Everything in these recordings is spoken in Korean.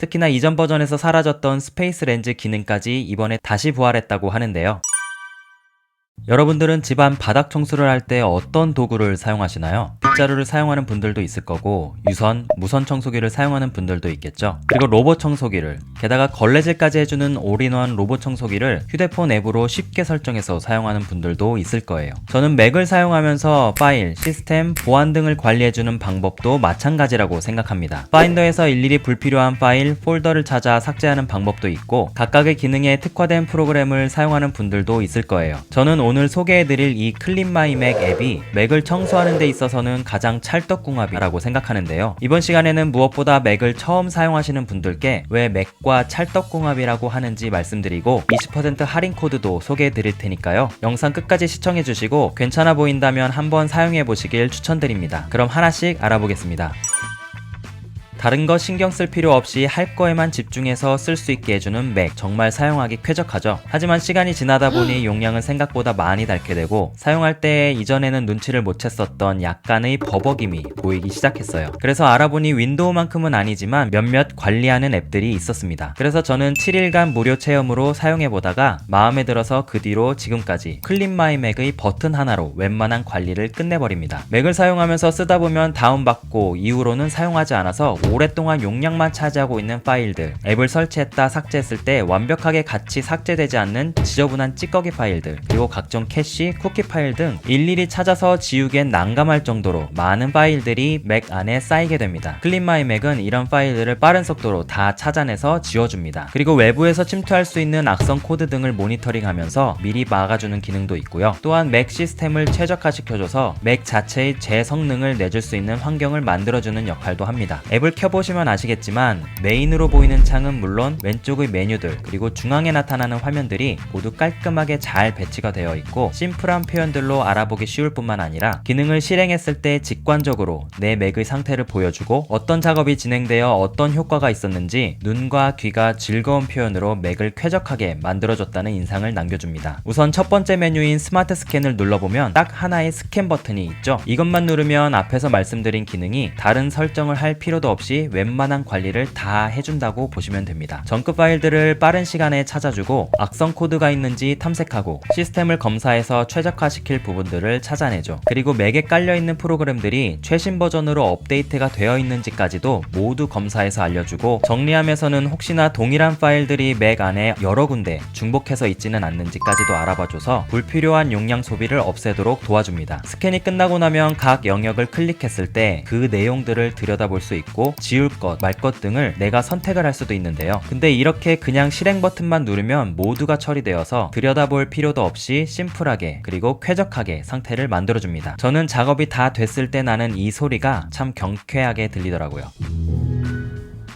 특히나 이전 버전에서 사라졌던 스페이스 렌즈 기능까지 이번에 다시 부활했다고 하는데요. 여러분들은 집안 바닥 청소를 할 때 어떤 도구를 사용하시나요? 빗자루를 사용하는 분들도 있을 거고 유선, 무선 청소기를 사용하는 분들도 있겠죠. 그리고 로봇 청소기를, 게다가 걸레질까지 해주는 올인원 로봇 청소기를 휴대폰 앱으로 쉽게 설정해서 사용하는 분들도 있을 거예요. 저는 맥을 사용하면서 파일, 시스템, 보안 등을 관리해주는 방법도 마찬가지라고 생각합니다. 파인더에서 일일이 불필요한 파일, 폴더를 찾아 삭제하는 방법도 있고 각각의 기능에 특화된 프로그램을 사용하는 분들도 있을 거예요. 저는 오늘 소개해드릴 이 클린 마이 맥 앱이 맥을 청소하는 데 있어서는 가장 찰떡궁합이라고 생각하는데요. 이번 시간에는 무엇보다 맥을 처음 사용하시는 분들께 왜 맥과 찰떡궁합이라고 하는지 말씀드리고 20% 할인 코드도 소개해드릴 테니까요. 영상 끝까지 시청해주시고 괜찮아 보인다면 한번 사용해보시길 추천드립니다. 그럼 하나씩 알아보겠습니다. 다른 거 신경 쓸 필요 없이 할 거에만 집중해서 쓸 수 있게 해주는 맥, 정말 사용하기 쾌적하죠. 하지만 시간이 지나다 보니 용량은 생각보다 많이 닳게 되고 사용할 때 이전에는 눈치를 못 챘었던 약간의 버벅임이 보이기 시작했어요. 그래서 알아보니 윈도우만큼은 아니지만 몇몇 관리하는 앱들이 있었습니다. 그래서 저는 7일간 무료 체험으로 사용해보다가 마음에 들어서 그 뒤로 지금까지 클린 마이 맥의 버튼 하나로 웬만한 관리를 끝내버립니다. 맥을 사용하면서 쓰다 보면 다운받고 이후로는 사용하지 않아서 오랫동안 용량만 차지하고 있는 파일들, 앱을 설치했다 삭제했을 때 완벽하게 같이 삭제되지 않는 지저분한 찌꺼기 파일들, 그리고 각종 캐시, 쿠키 파일 등 일일이 찾아서 지우기엔 난감할 정도로 많은 파일들이 맥 안에 쌓이게 됩니다. 클린 마이 맥은 이런 파일들을 빠른 속도로 다 찾아내서 지워줍니다. 그리고 외부에서 침투할 수 있는 악성 코드 등을 모니터링하면서 미리 막아주는 기능도 있고요. 또한 맥 시스템을 최적화시켜줘서 맥 자체의 제성능을 내줄 수 있는 환경을 만들어주는 역할도 합니다. 앱을 켜보시면 아시겠지만 메인으로 보이는 창은 물론 왼쪽의 메뉴들 그리고 중앙에 나타나는 화면들이 모두 깔끔하게 잘 배치가 되어 있고 심플한 표현들로 알아보기 쉬울 뿐만 아니라 기능을 실행했을 때 직관적으로 내 맥의 상태를 보여주고 어떤 작업이 진행되어 어떤 효과가 있었는지 눈과 귀가 즐거운 표현으로 맥을 쾌적하게 만들어줬다는 인상을 남겨줍니다. 우선 첫 번째 메뉴인 스마트 스캔을 눌러보면 딱 하나의 스캔 버튼이 있죠. 이것만 누르면 앞에서 말씀드린 기능이 다른 설정을 할 필요도 없이 웬만한 관리를 다 해준다고 보시면 됩니다. 정크 파일들을 빠른 시간에 찾아주고 악성 코드가 있는지 탐색하고 시스템을 검사해서 최적화시킬 부분들을 찾아내죠. 그리고 맥에 깔려있는 프로그램들이 최신 버전으로 업데이트가 되어 있는지까지도 모두 검사해서 알려주고 정리하면서는 혹시나 동일한 파일들이 맥 안에 여러 군데 중복해서 있지는 않는지까지도 알아봐줘서 불필요한 용량 소비를 없애도록 도와줍니다. 스캔이 끝나고 나면 각 영역을 클릭했을 때 그 내용들을 들여다볼 수 있고 지울 것, 말 것 등을 내가 선택을 할 수도 있는데요. 근데 이렇게 그냥 실행 버튼만 누르면 모두가 처리되어서 들여다볼 필요도 없이 심플하게 그리고 쾌적하게 상태를 만들어줍니다. 저는 작업이 다 됐을 때 나는 이 소리가 참 경쾌하게 들리더라고요.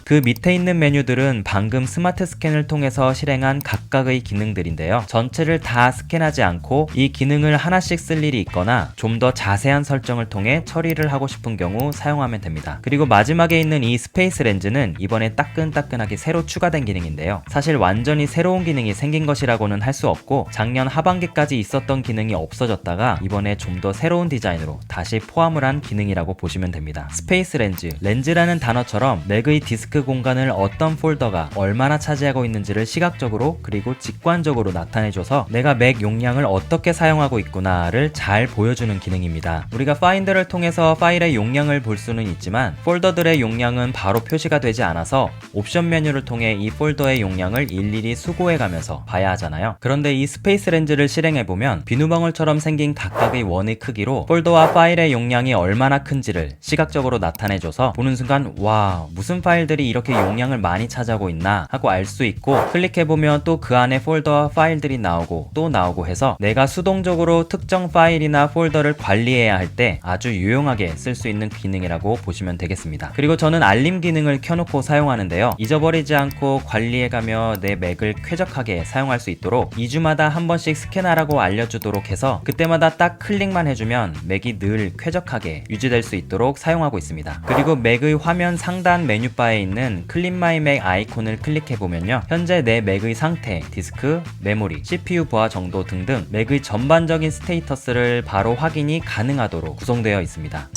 그 밑에 있는 메뉴들은 방금 스마트 스캔을 통해서 실행한 각각의 기능들인데요. 전체를 다 스캔하지 않고 이 기능을 하나씩 쓸 일이 있거나 좀 더 자세한 설정을 통해 처리를 하고 싶은 경우 사용하면 됩니다. 그리고 마지막에 있는 이 스페이스 렌즈는 이번에 따끈따끈하게 새로 추가된 기능인데요. 사실 완전히 새로운 기능이 생긴 것이라고는 할 수 없고 작년 하반기까지 있었던 기능이 없어졌다가 이번에 좀 더 새로운 디자인으로 다시 포함을 한 기능이라고 보시면 됩니다. 스페이스 렌즈, 렌즈라는 단어처럼 맥의 디스크 공간을 어떤 폴더가 얼마나 차지하고 있는지를 시각적으로 그리고 직관적으로 나타내줘서 내가 맥 용량을 어떻게 사용하고 있구나를 잘 보여주는 기능입니다. 우리가 파인더를 통해서 파일의 용량을 볼 수는 있지만 폴더들의 용량은 바로 표시가 되지 않아서 옵션 메뉴를 통해 이 폴더의 용량을 일일이 수고해가면서 봐야 하잖아요. 그런데 이 스페이스 렌즈를 실행해보면 비누방울처럼 생긴 각각의 원의 크기로 폴더와 파일의 용량이 얼마나 큰지를 시각적으로 나타내줘서 보는 순간 와, 무슨 파일들이 이렇게 용량을 많이 차지하고 있나 하고 알 수 있고 클릭해보면 또 그 안에 폴더와 파일들이 나오고 또 나오고 해서 내가 수동적으로 특정 파일이나 폴더를 관리해야 할 때 아주 유용하게 쓸 수 있는 기능이라고 보시면 되겠습니다. 그리고 저는 알림 기능을 켜놓고 사용하는데요. 잊어버리지 않고 관리해가며 내 맥을 쾌적하게 사용할 수 있도록 2주마다 한 번씩 스캔하라고 알려주도록 해서 그때마다 딱 클릭만 해주면 맥이 늘 쾌적하게 유지될 수 있도록 사용하고 있습니다. 그리고 맥의 화면 상단 메뉴바에 있는 클린 마이 맥 아이콘을 클릭해보면요. 현재 내 맥의 상태, 디스크, 메모리, CPU 부하 정도 등등 맥의 전반적인 스테이터스를 바로 확인이 가능하도록 구성되어 있습니다.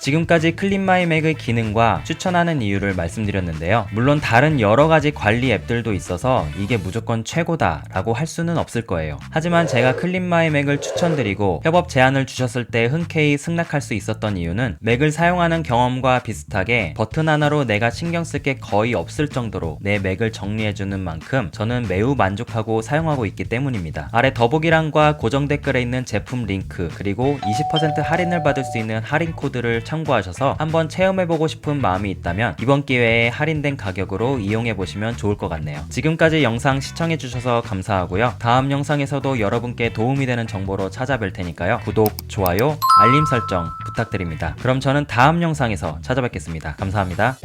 지금까지 클린마이맥의 기능과 추천하는 이유를 말씀드렸는데요. 물론 다른 여러가지 관리 앱들도 있어서 이게 무조건 최고다 라고 할 수는 없을 거예요. 하지만 제가 클린마이맥을 추천드리고 협업 제안을 주셨을 때 흔쾌히 승낙할 수 있었던 이유는 맥을 사용하는 경험과 비슷하게 버튼 하나로 내가 신경 쓸 게 거의 없을 정도로 내 맥을 정리해주는 만큼 저는 매우 만족하고 사용하고 있기 때문입니다. 아래 더보기란과 고정 댓글에 있는 제품 링크 그리고 20% 할인을 받을 수 있는 할인 코드를 참고하셔서 한번 체험해보고 싶은 마음이 있다면 이번 기회에 할인된 가격으로 이용해보시면 좋을 것 같네요. 지금까지 영상 시청해주셔서 감사하고요. 다음 영상에서도 여러분께 도움이 되는 정보로 찾아뵐 테니까요. 구독, 좋아요, 알림 설정 부탁드립니다. 그럼 저는 다음 영상에서 찾아뵙겠습니다. 감사합니다.